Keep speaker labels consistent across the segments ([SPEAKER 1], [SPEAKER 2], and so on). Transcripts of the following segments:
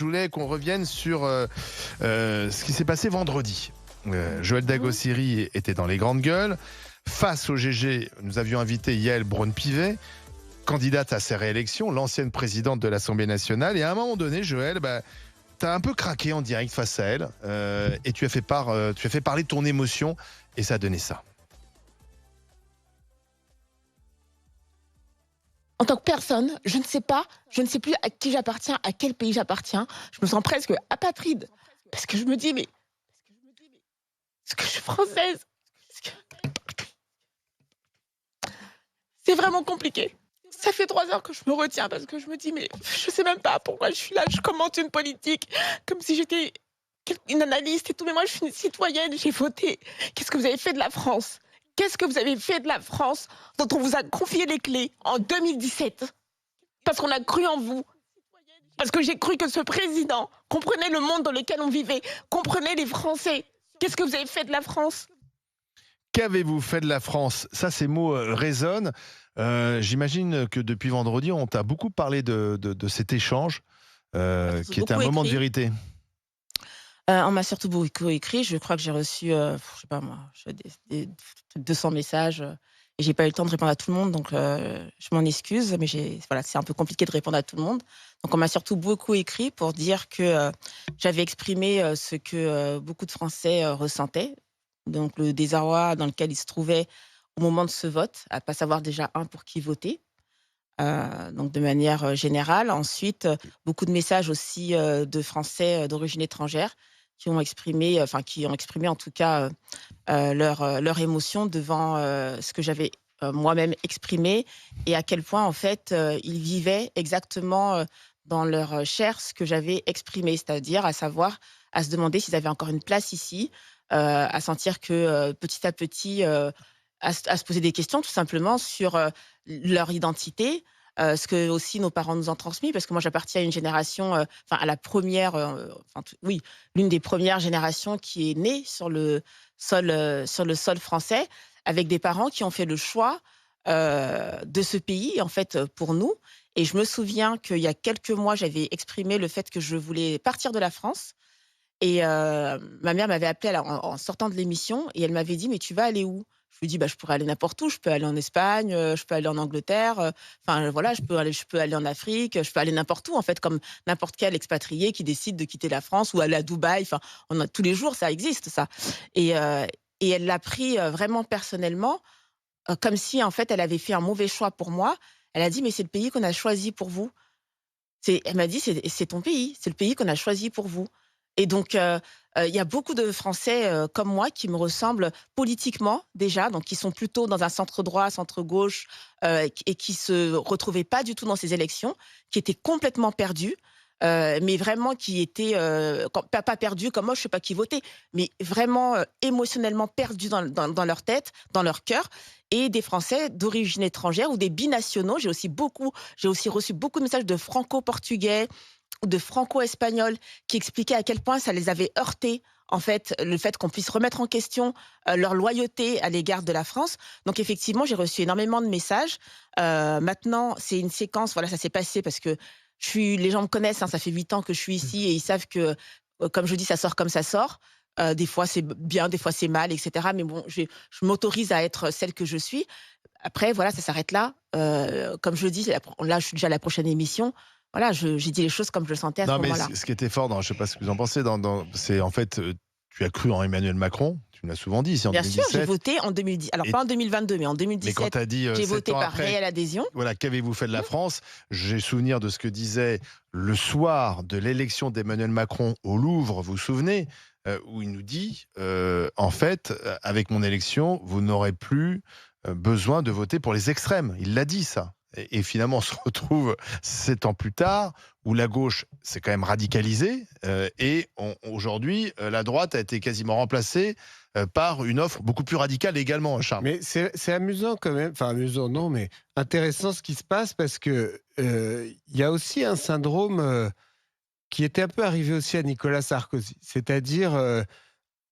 [SPEAKER 1] Je voulais qu'on revienne sur ce qui s'est passé vendredi. Joël Dagossiri était dans les grandes gueules. Face au GG, nous avions invité Yaël Braun-Pivet, candidate à sa réélection, l'ancienne présidente de l'Assemblée nationale. Et à un moment donné, Joël, tu as un peu craqué en direct face à elle. Et tu as fait parler de ton émotion. Et ça a donné ça.
[SPEAKER 2] En tant que personne, je ne sais pas, je ne sais plus à qui j'appartiens, à quel pays j'appartiens. Je me sens presque apatride. Parce que je me dis, mais est-ce que je suis française? C'est vraiment compliqué. Ça fait 3 heures que je me retiens parce que je me dis, mais je sais même pas pourquoi je suis là. Je commente une politique comme si j'étais une analyste et tout. Mais moi, je suis une citoyenne, j'ai voté. Qu'est-ce que vous avez fait de la France? Qu'est-ce que vous avez fait de la France dont on vous a confié les clés en 2017? Parce qu'on a cru en vous. Parce que j'ai cru que ce président comprenait le monde dans lequel on vivait, comprenait les Français. Qu'est-ce que vous avez fait de la France?
[SPEAKER 1] Qu'avez-vous fait de la France? Ça, ces mots résonnent. J'imagine que depuis vendredi, on t'a beaucoup parlé de cet échange qui était un moment de vérité.
[SPEAKER 2] On m'a surtout beaucoup écrit. Je crois que j'ai reçu, je sais pas moi, 200 messages et j'ai pas eu le temps de répondre à tout le monde. Donc, je m'en excuse, mais voilà, c'est un peu compliqué de répondre à tout le monde. Donc, on m'a surtout beaucoup écrit pour dire que j'avais exprimé ce que beaucoup de Français ressentaient. Donc, le désarroi dans lequel ils se trouvaient au moment de ce vote, à pas savoir déjà pour qui voter. Donc, de manière générale. Ensuite, beaucoup de messages aussi de Français d'origine étrangère qui ont exprimé en tout cas leur émotion devant ce que j'avais moi-même exprimé et à quel point en fait ils vivaient exactement dans leur chair ce que j'avais exprimé, c'est-à-dire à savoir à se demander s'ils avaient encore une place ici, à sentir que petit à petit, à se poser des questions tout simplement sur leur identité, ce que aussi nos parents nous ont transmis, parce que moi j'appartiens à une génération, à la première, oui, l'une des premières générations qui est née sur le sol français, avec des parents qui ont fait le choix de ce pays en fait pour nous. Et je me souviens qu'il y a quelques mois, j'avais exprimé le fait que je voulais partir de la France. Et ma mère m'avait appelée en sortant de l'émission et elle m'avait dit: «Mais tu vas aller où?» Je lui dis: «Bah, je pourrais aller n'importe où. Je peux aller en Espagne, je peux aller en Angleterre, voilà, je peux aller en Afrique, je peux aller n'importe où, en fait, comme n'importe quel expatrié qui décide de quitter la France ou aller à Dubaï». Enfin, on a tous les jours, ça existe ça. Et elle l'a pris, vraiment personnellement, comme si, en fait, elle avait fait un mauvais choix pour moi. Elle a dit: «Mais c'est le pays qu'on a choisi pour vous». Elle m'a dit: «C'est ton pays, c'est le pays qu'on a choisi pour vous». Et donc il y a beaucoup de Français, comme moi qui me ressemblent politiquement déjà, donc qui sont plutôt dans un centre droit, centre gauche, et qui se retrouvaient pas du tout dans ces élections, qui étaient complètement perdus, mais vraiment qui étaient, pas perdus comme moi, je sais pas qui voter, mais vraiment, émotionnellement perdus dans leur tête, dans leur cœur, et des Français d'origine étrangère ou des binationaux. J'ai aussi reçu beaucoup de messages de franco-portugais ou de franco-espagnols qui expliquaient à quel point ça les avait heurtés, en fait, le fait qu'on puisse remettre en question leur loyauté à l'égard de la France. Donc effectivement, j'ai reçu énormément de messages. Maintenant, c'est une séquence, voilà, ça s'est passé parce que les gens me connaissent, hein, ça fait 8 ans que je suis ici et ils savent que, comme je dis, ça sort comme ça sort. Des fois, c'est bien, des fois, c'est mal, et cetera. Mais bon, je m'autorise à être celle que je suis. Après, voilà, ça s'arrête là. Comme je le dis, là, je suis déjà à la prochaine émission. Voilà, j'ai dit les choses comme je le sentais à ce
[SPEAKER 1] Non, mais
[SPEAKER 2] moment-là.
[SPEAKER 1] ce qui était fort, je ne sais pas ce que vous en pensez, c'est en fait, tu as cru en Emmanuel Macron, tu me l'as souvent dit, ici en
[SPEAKER 2] Bien sûr, j'ai
[SPEAKER 1] 2017.
[SPEAKER 2] voté en 2010. Alors,
[SPEAKER 1] Et
[SPEAKER 2] pas en 2022, mais en
[SPEAKER 1] Mais quand
[SPEAKER 2] 2017,
[SPEAKER 1] tu as dit
[SPEAKER 2] j'ai
[SPEAKER 1] 7
[SPEAKER 2] voté
[SPEAKER 1] ans
[SPEAKER 2] par
[SPEAKER 1] après,
[SPEAKER 2] réelle adhésion.
[SPEAKER 1] voilà, qu'avez-vous fait de la France? J'ai souvenir de ce que disait le soir de l'élection d'Emmanuel Macron au Louvre, vous vous souvenez, où il nous dit, en fait, avec mon élection, vous n'aurez plus besoin de voter pour les extrêmes. Il l'a dit, ça. Et finalement, on se retrouve 7 ans plus tard, où la gauche s'est quand même radicalisée, et aujourd'hui, la droite a été quasiment remplacée par une offre beaucoup plus radicale également, hein, Charles.
[SPEAKER 3] Mais c'est amusant quand même, enfin amusant non, mais intéressant ce qui se passe parce que il y a aussi un syndrome qui était un peu arrivé aussi à Nicolas Sarkozy. C'est-à-dire,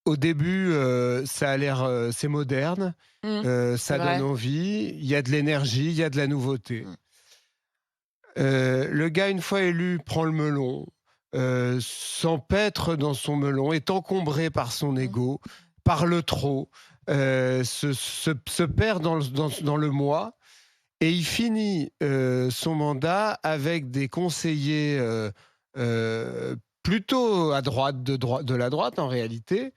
[SPEAKER 3] au début, ça a l'air, c'est moderne,
[SPEAKER 2] Mmh, c'est
[SPEAKER 3] ça donne
[SPEAKER 2] vrai.
[SPEAKER 3] envie, il y a de l'énergie, il y a de la nouveauté.
[SPEAKER 2] Mmh.
[SPEAKER 3] Le gars, une fois élu, prend le melon, s'empêtre dans son melon, est encombré par son ego, parle trop, se perd dans le moi, et il finit son mandat avec des conseillers plutôt à droite de la droite en réalité,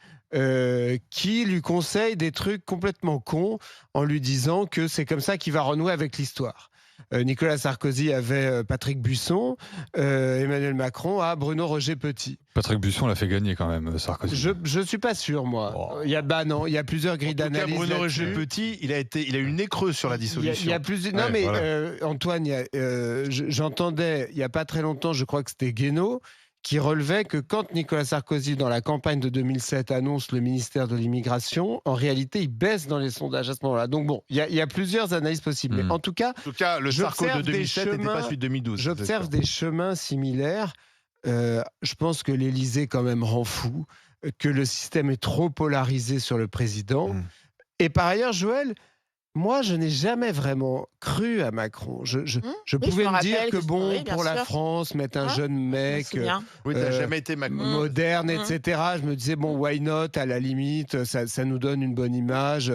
[SPEAKER 3] qui lui conseillent des trucs complètement cons en lui disant que c'est comme ça qu'il va renouer avec l'histoire. Nicolas Sarkozy avait Patrick Buisson, Emmanuel Macron a Bruno Roger Petit.
[SPEAKER 4] Patrick Buisson l'a fait gagner quand même, Sarkozy.
[SPEAKER 3] Je suis pas sûr, moi.
[SPEAKER 4] Oh.
[SPEAKER 3] Il y a plusieurs grilles d'analyse.
[SPEAKER 1] Bruno
[SPEAKER 3] là-dessus.
[SPEAKER 1] Roger Petit, il a eu le nez creux sur la dissolution.
[SPEAKER 3] Il y a plus. Non,
[SPEAKER 1] Ouais,
[SPEAKER 3] mais
[SPEAKER 1] voilà.
[SPEAKER 3] Antoine, j'entendais il y a pas très longtemps, je crois que c'était Guénaud, qui relevait que quand Nicolas Sarkozy, dans la campagne de 2007, annonce le ministère de l'immigration, en réalité, il baisse dans les sondages à ce moment-là. Donc bon, il y a plusieurs analyses possibles. Mais en tout cas,
[SPEAKER 1] En tout cas, le Sarko de 2007 n'était pas celui de 2012.
[SPEAKER 3] j'observe des chemins similaires. Je pense que l'Élysée quand même rend fou, que le système est trop polarisé sur le président. Et par ailleurs, Joël, moi, je n'ai jamais vraiment cru à Macron. Je
[SPEAKER 2] Oui,
[SPEAKER 3] pouvais
[SPEAKER 2] je me
[SPEAKER 3] me dire
[SPEAKER 2] rappelle
[SPEAKER 3] que
[SPEAKER 2] que
[SPEAKER 3] bon,
[SPEAKER 2] oui, bien
[SPEAKER 3] pour la
[SPEAKER 2] sûr.
[SPEAKER 3] France, mettre un
[SPEAKER 2] Ouais,
[SPEAKER 3] jeune
[SPEAKER 2] je me
[SPEAKER 3] mec
[SPEAKER 2] souviens.
[SPEAKER 1] Oui, t'as jamais été Macron.
[SPEAKER 3] moderne, etc. Je me disais, bon, why not, à la limite, ça nous donne une bonne image.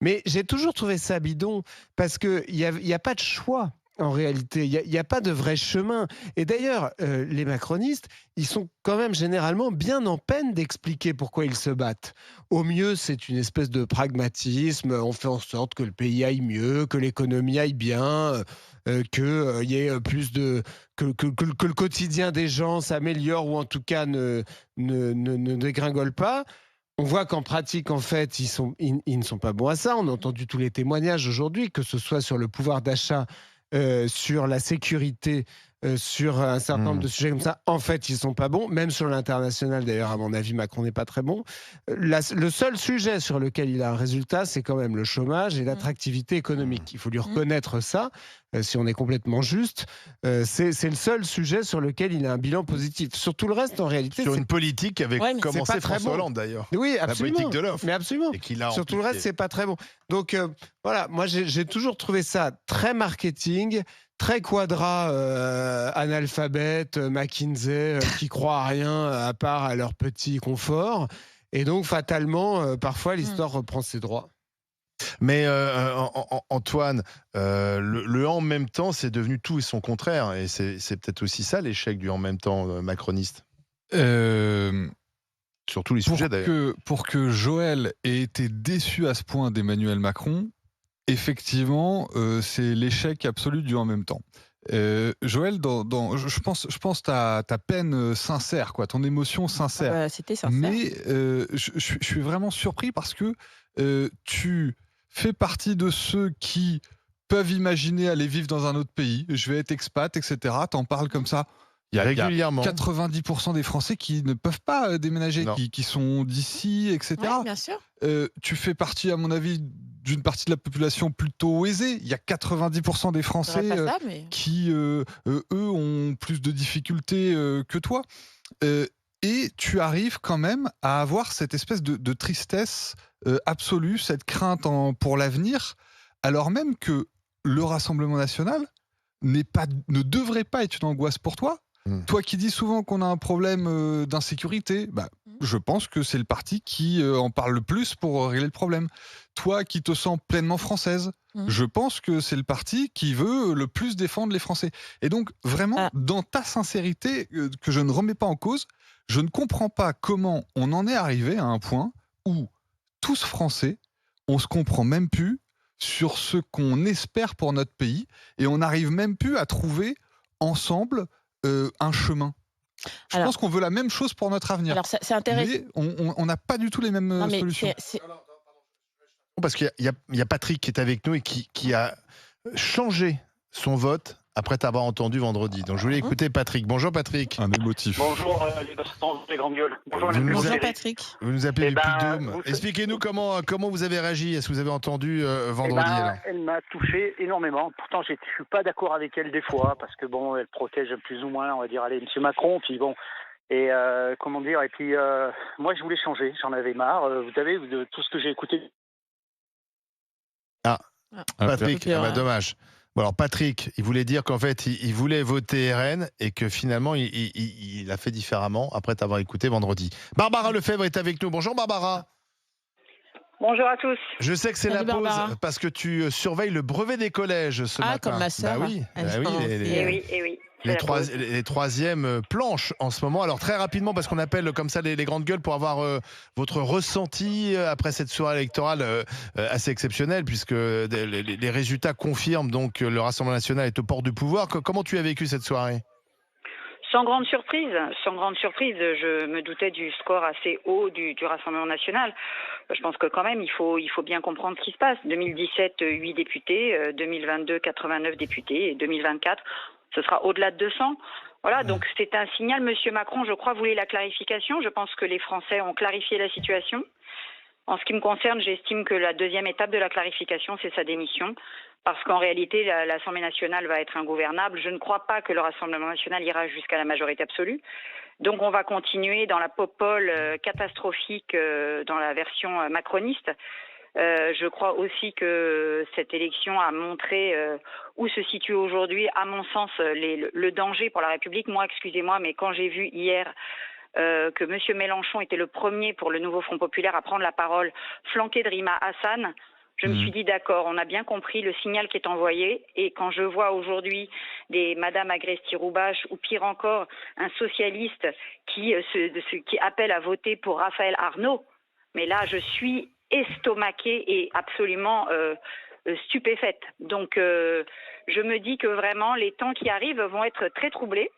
[SPEAKER 3] Mais j'ai toujours trouvé ça bidon, parce qu'il y a pas de choix. En réalité, il y a pas de vrai chemin. Et d'ailleurs, les macronistes, ils sont quand même généralement bien en peine d'expliquer pourquoi ils se battent. Au mieux, c'est une espèce de pragmatisme. On fait en sorte que le pays aille mieux, que l'économie aille bien, qu'il y ait plus de que le quotidien des gens s'améliore, ou en tout cas ne dégringole pas. On voit qu'en pratique, en fait, ils ne sont pas bons à ça. On a entendu tous les témoignages aujourd'hui, que ce soit sur le pouvoir d'achat, sur la sécurité, sur un certain nombre de sujets comme ça. En fait, ils ne sont pas bons. Même sur l'international, d'ailleurs, à mon avis, Macron n'est pas très bon. Le seul sujet sur lequel il a un résultat, c'est quand même le chômage et l'attractivité économique. Il faut lui reconnaître ça, si on est complètement juste. C'est le seul sujet sur lequel il a un bilan positif. Sur tout le reste, en réalité,
[SPEAKER 1] Sur une politique qui avait
[SPEAKER 2] Ouais, mais c'est
[SPEAKER 1] commencé
[SPEAKER 3] pas très
[SPEAKER 1] François
[SPEAKER 3] bon.
[SPEAKER 1] Hollande d'ailleurs.
[SPEAKER 3] oui,
[SPEAKER 1] La
[SPEAKER 3] absolument.
[SPEAKER 1] politique de l'offre.
[SPEAKER 3] Mais absolument.
[SPEAKER 1] Et qu'il a
[SPEAKER 3] Sur tout le reste,
[SPEAKER 1] amplifié.
[SPEAKER 3] c'est pas très bon. Donc voilà, moi j'ai toujours trouvé ça très marketing, très quadra, analphabète, McKinsey, qui croient à rien à part à leur petit confort. Et donc fatalement, parfois l'histoire reprend ses droits.
[SPEAKER 1] Mais Antoine, le en même temps, c'est devenu tout et son contraire. Et c'est peut-être aussi ça l'échec du en même temps macroniste.
[SPEAKER 4] Euh,
[SPEAKER 1] Sur tous les sujets d'ailleurs.
[SPEAKER 4] pour que Joël ait été déçu à ce point d'Emmanuel Macron, effectivement, c'est l'échec absolu du en même temps. Joël, je pense ta peine sincère, quoi, ton émotion sincère.
[SPEAKER 2] C'était sincère.
[SPEAKER 4] Mais je suis vraiment surpris parce que tu fais partie de ceux qui peuvent imaginer aller vivre dans un autre pays. Je vais être expat, etc. T'en parles comme ça. Il y a
[SPEAKER 1] Régulièrement.
[SPEAKER 4] 90% des Français qui ne peuvent pas déménager,
[SPEAKER 1] Non.
[SPEAKER 4] qui sont d'ici, etc.
[SPEAKER 2] Ouais, bien sûr.
[SPEAKER 4] Tu fais partie, à mon avis, d'une partie de la population plutôt aisée. Il y a 90% des
[SPEAKER 2] Je
[SPEAKER 4] Français
[SPEAKER 2] dirais pas ça, mais
[SPEAKER 4] qui, eux, ont plus de difficultés que toi. Et tu arrives quand même à avoir cette espèce de tristesse absolue, cette crainte pour l'avenir, alors même que le Rassemblement national ne devrait pas être une angoisse pour toi. Toi qui dis souvent qu'on a un problème d'insécurité, je pense que c'est le parti qui en parle le plus pour régler le problème. Toi qui te sens pleinement française, je pense que c'est le parti qui veut le plus défendre les Français. Et donc, vraiment, dans ta sincérité, que je ne remets pas en cause, je ne comprends pas comment on en est arrivé à un point où tous Français, on se comprend même plus sur ce qu'on espère pour notre pays et on n'arrive même plus à trouver ensemble un chemin. Je pense qu'on veut la même chose pour notre avenir.
[SPEAKER 2] Alors, c'est intéressant.
[SPEAKER 4] Mais on n'a pas du tout les mêmes
[SPEAKER 2] Non, mais
[SPEAKER 4] solutions.
[SPEAKER 1] Parce qu'il y a Patrick qui est avec nous et qui a changé son vote après t'avoir entendu vendredi. Donc je voulais écouter Patrick. Bonjour Patrick.
[SPEAKER 4] Un émotif.
[SPEAKER 5] Bonjour les Bastons, les grandes gueules. Bonjour
[SPEAKER 1] Vous nous
[SPEAKER 2] Bonjour
[SPEAKER 1] avez-
[SPEAKER 2] Patrick.
[SPEAKER 1] Vous nous appelez
[SPEAKER 5] Eh
[SPEAKER 1] depuis
[SPEAKER 5] ben,
[SPEAKER 1] Dôme.
[SPEAKER 5] vous-
[SPEAKER 1] Expliquez-nous comment vous avez réagi. Est-ce que vous avez entendu vendredi alors
[SPEAKER 5] Elle m'a touché énormément. Pourtant, je suis pas d'accord avec elle des fois parce que bon, elle protège plus ou moins, on va dire, allez, Monsieur Macron. Puis bon, et comment dire. Et puis moi, je voulais changer. J'en avais marre. Vous savez, de tout ce que j'ai écouté.
[SPEAKER 1] Patrick,
[SPEAKER 2] Ok, ouais.
[SPEAKER 1] dommage. Bon, alors Patrick, il voulait dire qu'en fait, il voulait voter RN et que finalement, il a fait différemment après t'avoir écouté vendredi. Barbara Lefebvre est avec nous. Bonjour Barbara.
[SPEAKER 6] Bonjour à tous.
[SPEAKER 1] Je sais que c'est la
[SPEAKER 2] Salut,
[SPEAKER 1] pause
[SPEAKER 2] Barbara.
[SPEAKER 1] parce que tu surveilles le brevet des collèges ce
[SPEAKER 2] Ah,
[SPEAKER 1] matin.
[SPEAKER 2] comme ma sœur.
[SPEAKER 1] Bah oui,
[SPEAKER 2] Elle
[SPEAKER 1] bah oui,
[SPEAKER 2] commence.
[SPEAKER 6] Et oui, c'est la pause.
[SPEAKER 1] les troisièmes planches en ce moment. Alors très rapidement, parce qu'on appelle comme ça les grandes gueules pour avoir votre ressenti après cette soirée électorale assez exceptionnelle, puisque les résultats confirment donc que le Rassemblement national est au port du pouvoir. Comment tu as vécu cette soirée ?
[SPEAKER 6] Sans grande surprise, je me doutais du score assez haut du Rassemblement national. Je pense que quand même, il faut bien comprendre ce qui se passe. 2017, 8 députés, 2022, 89 députés, et 2024, ce sera au-delà de 200. Voilà, donc c'est un signal. Monsieur Macron, je crois, voulait la clarification. Je pense que les Français ont clarifié la situation. En ce qui me concerne, j'estime que la deuxième étape de la clarification, c'est sa démission. Parce qu'en réalité, l'Assemblée nationale va être ingouvernable. Je ne crois pas que le Rassemblement national ira jusqu'à la majorité absolue. Donc on va continuer dans la popole catastrophique dans la version macroniste. Je crois aussi que cette élection a montré où se situe aujourd'hui, à mon sens, le danger pour la République. Moi, excusez-moi, mais quand j'ai vu hier que M. Mélenchon était le premier pour le nouveau Front populaire à prendre la parole, flanqué de Rima Hassan, je me suis dit d'accord, on a bien compris le signal qui est envoyé. Et quand je vois aujourd'hui des Madame Agresti-Roubache ou pire encore, un socialiste qui appelle à voter pour Raphaël Arnaud, mais là je suis estomaquée et absolument stupéfaite. Donc je me dis que vraiment les temps qui arrivent vont être très troublés.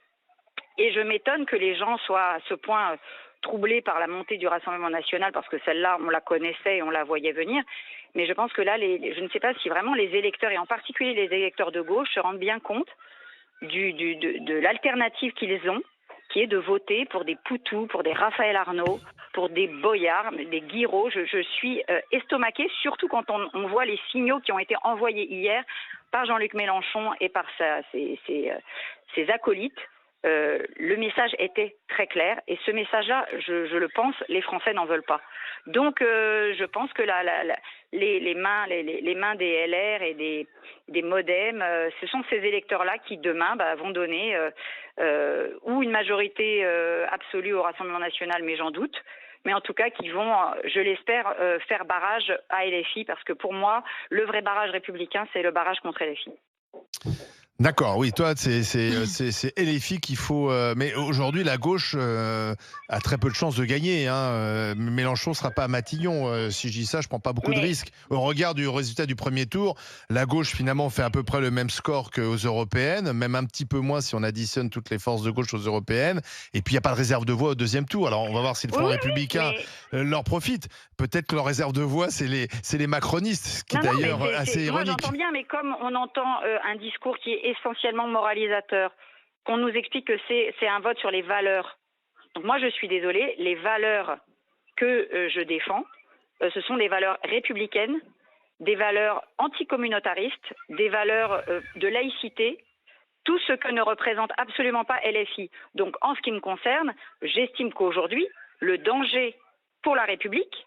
[SPEAKER 6] Et je m'étonne que les gens soient à ce point troublés par la montée du Rassemblement national, parce que celle-là, on la connaissait et on la voyait venir. Mais je pense que là, je ne sais pas si vraiment les électeurs, et en particulier les électeurs de gauche, se rendent bien compte de l'alternative qu'ils ont, qui est de voter pour des Poutous, pour des Raphaël Arnaud, pour des Boyards, des Guiraud. Je suis estomaquée, surtout quand on voit les signaux qui ont été envoyés hier par Jean-Luc Mélenchon et par ses acolytes. Le message était très clair et ce message-là, je le pense, les Français n'en veulent pas. Donc, je pense que les mains des LR et des Modem, ce sont ces électeurs-là qui demain vont donner ou une majorité absolue au Rassemblement national, mais j'en doute. Mais en tout cas, qui vont, je l'espère, faire barrage à LFI, parce que pour moi, le vrai barrage républicain, c'est le barrage contre LFI.
[SPEAKER 1] D'accord, oui, toi, c'est LFI qu'il faut. Mais aujourd'hui, la gauche a très peu de chances de gagner. Mélenchon ne sera pas à Matignon. Si je dis ça, je ne prends pas beaucoup de risques. Au regard du résultat du premier tour, la gauche, finalement, fait à peu près le même score qu'aux européennes, même un petit peu moins si on additionne toutes les forces de gauche aux européennes. Et puis, il n'y a pas de réserve de voix au deuxième tour. Alors, on va voir si le Front républicain leur profite. Peut-être que leur réserve de voix, c'est les macronistes, ce qui est d'ailleurs assez ironique.
[SPEAKER 6] Moi, j'entends bien, mais comme on entend un discours qui est essentiellement moralisateur, qu'on nous explique que c'est un vote sur les valeurs. Donc moi, je suis désolée, les valeurs que je défends, ce sont des valeurs républicaines, des valeurs anticommunautaristes, des valeurs de laïcité, tout ce que ne représente absolument pas LFI. Donc en ce qui me concerne, j'estime qu'aujourd'hui, le danger pour la République,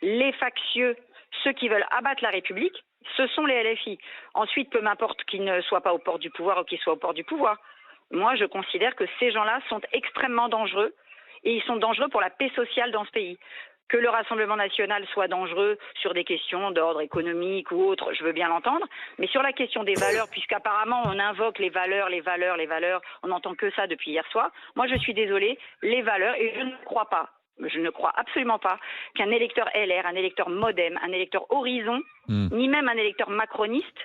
[SPEAKER 6] les factieux, ceux qui veulent abattre la République, ce sont les LFI. Ensuite, peu m'importe qu'ils ne soient pas au port du pouvoir ou qu'ils soient au port du pouvoir. Moi, je considère que ces gens-là sont extrêmement dangereux et ils sont dangereux pour la paix sociale dans ce pays. Que le Rassemblement national soit dangereux sur des questions d'ordre économique ou autre, je veux bien l'entendre. Mais sur la question des valeurs, puisqu'apparemment on invoque les valeurs, on n'entend que ça depuis hier soir. Moi, je suis désolée, les valeurs, et je ne crois absolument pas qu'un électeur LR, un électeur Modem, un électeur Horizon, ni même un électeur macroniste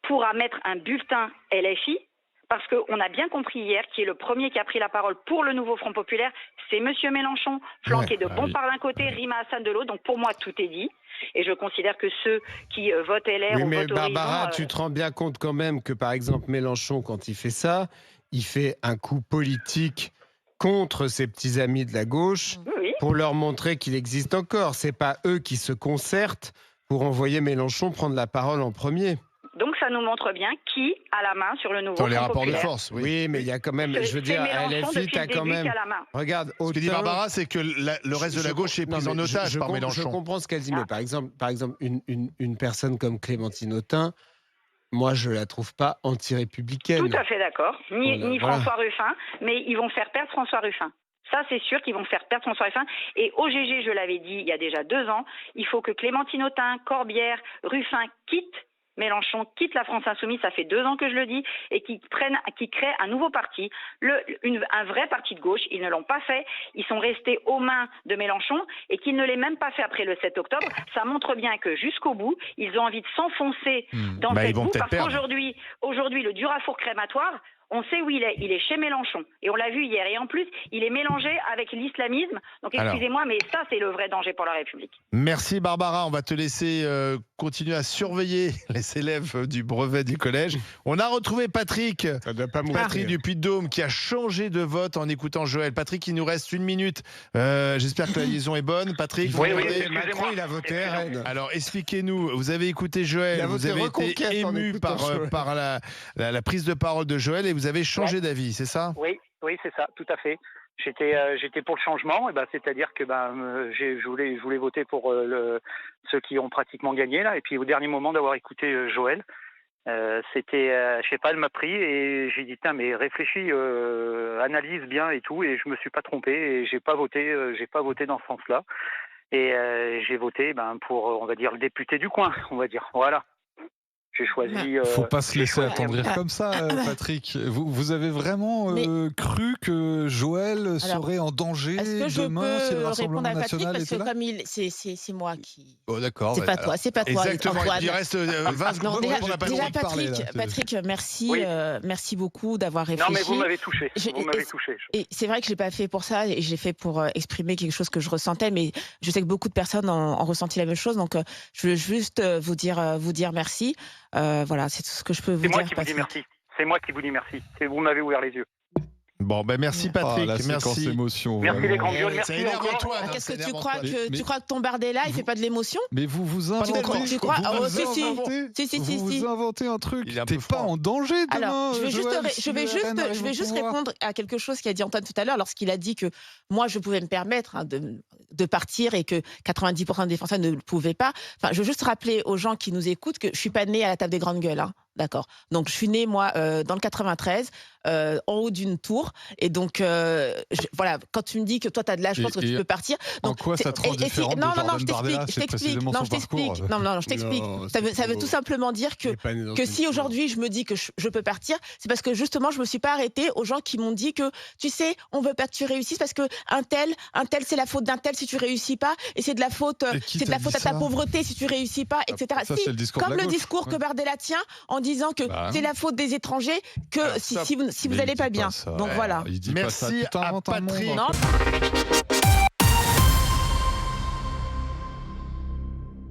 [SPEAKER 6] pourra mettre un bulletin LFI, parce qu'on a bien compris hier qui est le premier qui a pris la parole pour le nouveau Front populaire, c'est M. Mélenchon, flanqué de Bompard d'un côté, Rima Hassan de l'autre. Donc pour moi, tout est dit. Et je considère que ceux qui votent LR ou votent
[SPEAKER 3] Barbara,
[SPEAKER 6] Horizon...
[SPEAKER 3] tu te rends bien compte quand même que, par exemple, Mélenchon, quand il fait ça, il fait un coup politique contre ses petits amis de la gauche pour leur montrer qu'il existe encore. C'est pas eux qui se concertent pour envoyer Mélenchon prendre la parole en premier.
[SPEAKER 6] Donc ça nous montre bien qui a la main sur le nouveau Front
[SPEAKER 1] les rapports
[SPEAKER 6] populaire.
[SPEAKER 1] de force,
[SPEAKER 3] oui, mais il y a quand même, je veux dire, à LFI, tu as quand même... Regarde,
[SPEAKER 1] ce que dit Barbara, c'est que le reste de la gauche est pris en otage par Mélenchon.
[SPEAKER 3] Je comprends ce qu'elle dit, mais par exemple une personne comme Clémentine Autain, Moi, je la trouve pas anti-républicaine.
[SPEAKER 6] Tout à fait d'accord. Ni
[SPEAKER 3] Voilà.
[SPEAKER 6] François Ruffin, mais ils vont faire perdre François Ruffin. Ça, c'est sûr qu'ils vont faire perdre François Ruffin. Et au GG, je l'avais dit il y a déjà 2 ans, il faut que Clémentine Autain, Corbière, Ruffin quittent Mélenchon, quitte la France Insoumise, ça fait 2 ans que je le dis, et qui créent un nouveau parti, un vrai parti de gauche. Ils ne l'ont pas fait, ils sont restés aux mains de Mélenchon, et qu'ils ne l'aient même pas fait après le 7 octobre, ça montre bien que jusqu'au bout, ils ont envie de s'enfoncer dans
[SPEAKER 1] Bah, ils
[SPEAKER 6] cette
[SPEAKER 1] vont
[SPEAKER 6] boue,
[SPEAKER 1] peut-être
[SPEAKER 6] parce
[SPEAKER 1] perdre.
[SPEAKER 6] qu'aujourd'hui, le Durafour crématoire, on sait où il est chez Mélenchon. Et on l'a vu hier. Et en plus, il est mélangé avec l'islamisme. Donc excusez-moi, mais ça, c'est le vrai danger pour la République.
[SPEAKER 1] Merci Barbara, on va te laisser continuer à surveiller les élèves du brevet du collège. On a retrouvé Patrick.
[SPEAKER 3] Ça doit pas mourir.
[SPEAKER 1] Patrick du Puy-de-Dôme qui a changé de vote en écoutant Joël. Patrick, il nous reste 1 minute. J'espère que la liaison est bonne. Patrick, vous
[SPEAKER 5] Oui,
[SPEAKER 1] m'entendez
[SPEAKER 5] excusez-moi.
[SPEAKER 3] Macron, il a voté RN.
[SPEAKER 1] Alors expliquez-nous, vous avez écouté Joël,
[SPEAKER 3] Il a
[SPEAKER 1] vous
[SPEAKER 3] voté
[SPEAKER 1] avez été
[SPEAKER 3] Reconquête en
[SPEAKER 1] ému
[SPEAKER 3] écoutant Joël.
[SPEAKER 1] par la prise de parole de Joël et vous avez changé d'avis, c'est ça?
[SPEAKER 5] Oui, c'est ça, tout à fait. J'étais pour le changement, et c'est-à-dire que je voulais voter pour ceux qui ont pratiquement gagné là, et puis au dernier moment d'avoir écouté Joël, je sais pas, elle m'a pris et j'ai dit tiens mais réfléchis, analyse bien et tout, et je me suis pas trompé et j'ai pas voté dans ce sens-là, et j'ai voté pour on va dire le député du coin, on va dire, voilà. J'ai choisi.
[SPEAKER 4] Faut pas se laisser
[SPEAKER 2] Ouais.
[SPEAKER 4] attendrir comme ça, Patrick. Vous avez vraiment cru que Joël serait en danger
[SPEAKER 2] Est-ce que je
[SPEAKER 4] demain si le
[SPEAKER 2] peux
[SPEAKER 4] Rassemblement
[SPEAKER 2] répondre à Patrick
[SPEAKER 4] national
[SPEAKER 2] parce
[SPEAKER 4] était
[SPEAKER 2] que
[SPEAKER 4] là?
[SPEAKER 2] comme c'est moi qui...
[SPEAKER 4] Oh d'accord.
[SPEAKER 2] C'est pas toi, c'est pas toi,
[SPEAKER 1] Exactement,
[SPEAKER 2] Antoine.
[SPEAKER 1] il reste 20 secondes
[SPEAKER 2] Non,
[SPEAKER 1] pour répondre à
[SPEAKER 2] déjà
[SPEAKER 1] Patrick.
[SPEAKER 2] Patrick, merci,
[SPEAKER 5] Oui.
[SPEAKER 2] merci beaucoup d'avoir
[SPEAKER 5] Non
[SPEAKER 2] réfléchi.
[SPEAKER 5] mais vous m'avez touché.
[SPEAKER 2] Et c'est vrai que je l'ai pas fait pour ça, et j'ai fait pour exprimer quelque chose que je ressentais, mais je sais que beaucoup de personnes ont ressenti la même chose, donc je veux juste vous dire merci. Voilà, c'est tout ce que je peux vous
[SPEAKER 5] C'est
[SPEAKER 2] dire.
[SPEAKER 5] moi qui vous dis merci. C'est moi qui vous dis merci. Vous m'avez ouvert les yeux.
[SPEAKER 1] Bon, ben merci Patrick,
[SPEAKER 4] la séquence
[SPEAKER 1] merci.
[SPEAKER 4] émotion.
[SPEAKER 5] Merci
[SPEAKER 4] vraiment.
[SPEAKER 5] les grands gueules,
[SPEAKER 1] Ça
[SPEAKER 5] merci
[SPEAKER 1] énerve
[SPEAKER 5] encore.
[SPEAKER 1] Antoine.
[SPEAKER 2] Qu'est-ce
[SPEAKER 1] ça
[SPEAKER 2] que tu
[SPEAKER 1] énerve
[SPEAKER 2] crois
[SPEAKER 1] Antoine.
[SPEAKER 2] tu crois que ton Bardella il fait pas de l'émotion?
[SPEAKER 4] Mais vous
[SPEAKER 1] Pas d'accord.
[SPEAKER 4] inventez,
[SPEAKER 2] Tu crois? Ah,
[SPEAKER 4] vous
[SPEAKER 2] si, si.
[SPEAKER 4] inventez,
[SPEAKER 2] Si.
[SPEAKER 4] vous inventez un truc.
[SPEAKER 1] Il est un peu
[SPEAKER 4] T'es pas
[SPEAKER 1] froid.
[SPEAKER 4] en danger demain.
[SPEAKER 2] Alors, je vais
[SPEAKER 4] Joël,
[SPEAKER 2] juste,
[SPEAKER 4] si
[SPEAKER 2] je vais
[SPEAKER 4] le
[SPEAKER 2] juste,
[SPEAKER 4] RN arrive
[SPEAKER 2] je vais
[SPEAKER 4] au
[SPEAKER 2] juste
[SPEAKER 4] pouvoir.
[SPEAKER 2] répondre à quelque chose qu'a dit Antoine tout à l'heure lorsqu'il a dit que moi je pouvais me permettre de partir et que 90% des Français ne le pouvaient pas. Enfin, je veux juste rappeler aux gens qui nous écoutent que je suis pas née à la table des grandes gueules, hein. D'accord. Donc je suis née moi dans le 93, en haut d'une tour, et donc voilà. Quand tu me dis que toi tu as de l'âge, je pense que tu peux partir. Donc,
[SPEAKER 4] en quoi ça te rend différente de
[SPEAKER 2] non,
[SPEAKER 4] Jordan
[SPEAKER 2] je t'explique.
[SPEAKER 4] Bardella,
[SPEAKER 2] Je
[SPEAKER 4] c'est
[SPEAKER 2] t'explique.
[SPEAKER 4] précisément
[SPEAKER 2] Non,
[SPEAKER 4] son
[SPEAKER 2] je t'explique.
[SPEAKER 4] parcours.
[SPEAKER 2] Non, je t'explique.
[SPEAKER 3] Non,
[SPEAKER 2] Ça
[SPEAKER 3] c'est
[SPEAKER 2] veut
[SPEAKER 3] faux.
[SPEAKER 2] tout simplement dire
[SPEAKER 3] Il est pas né dans
[SPEAKER 2] que
[SPEAKER 3] une
[SPEAKER 2] si
[SPEAKER 3] tour.
[SPEAKER 2] aujourd'hui je me dis que je peux partir, c'est parce que justement je me suis pas arrêtée aux gens qui m'ont dit que tu sais on veut pas que tu réussisses parce que un tel c'est la faute d'un tel si tu réussis pas, et c'est de la faute
[SPEAKER 4] Et qui
[SPEAKER 2] c'est de
[SPEAKER 4] t'a
[SPEAKER 2] la faute
[SPEAKER 4] dit
[SPEAKER 2] à ta
[SPEAKER 4] ça
[SPEAKER 2] pauvreté si tu réussis pas, etc.
[SPEAKER 4] Ça,
[SPEAKER 2] Si,
[SPEAKER 4] c'est le discours de
[SPEAKER 2] comme
[SPEAKER 4] la
[SPEAKER 2] le
[SPEAKER 4] gauche.
[SPEAKER 2] discours que
[SPEAKER 4] Ouais.
[SPEAKER 2] Bardella tient en disant que
[SPEAKER 4] Bah,
[SPEAKER 2] c'est la faute des étrangers que
[SPEAKER 1] Alors,
[SPEAKER 2] si
[SPEAKER 1] ça,
[SPEAKER 2] vous
[SPEAKER 4] Mais
[SPEAKER 2] n'allez
[SPEAKER 4] il
[SPEAKER 2] pas
[SPEAKER 4] dit
[SPEAKER 2] bien.
[SPEAKER 4] ça.
[SPEAKER 2] Donc voilà.
[SPEAKER 4] Il dit pas ça.
[SPEAKER 1] Merci
[SPEAKER 4] Tu t'inventes
[SPEAKER 1] à
[SPEAKER 4] un monde.
[SPEAKER 1] Patrick.
[SPEAKER 2] Non.